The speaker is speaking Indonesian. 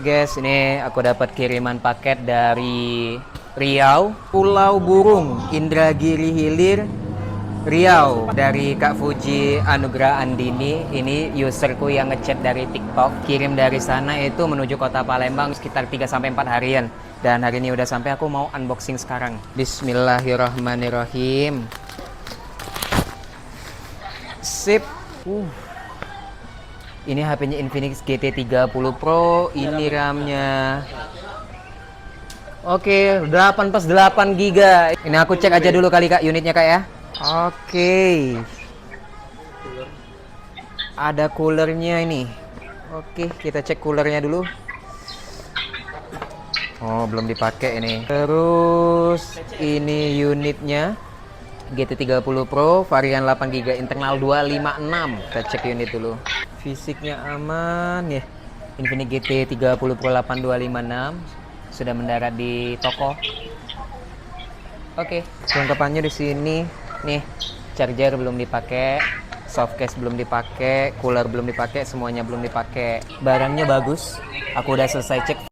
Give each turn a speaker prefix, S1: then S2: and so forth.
S1: Guys, ini aku dapat kiriman paket dari Riau, Pulau Burung, Indragiri Hilir, Riau, dari Kak Fuji Anugrah Andini. Ini userku yang ngechat dari TikTok. Kirim dari sana itu menuju kota Palembang sekitar 3-4 harian. Dan hari ini udah sampai, aku mau unboxing sekarang. Bismillahirrahmanirrahim. Sip. Ini HP-nya Infinix GT30 Pro. Ini RAM-nya. Oke, 8 plus 8 GB. Ini aku cek aja dulu kali Kak unitnya Kak ya. Oke. Ada coolernya ini. Oke, kita cek coolernya dulu. Oh, belum dipakai ini. Terus ini unitnya GT30 Pro varian 8 GB internal 256. Kita cek unit dulu. Fisiknya aman ya. Infinix GT30 Pro 8256 sudah mendarat di toko. Oke, kelengkapannya di sini. Nih, charger belum dipakai, softcase belum dipakai, cooler belum dipakai, semuanya belum dipakai. Barangnya bagus. Aku udah selesai cek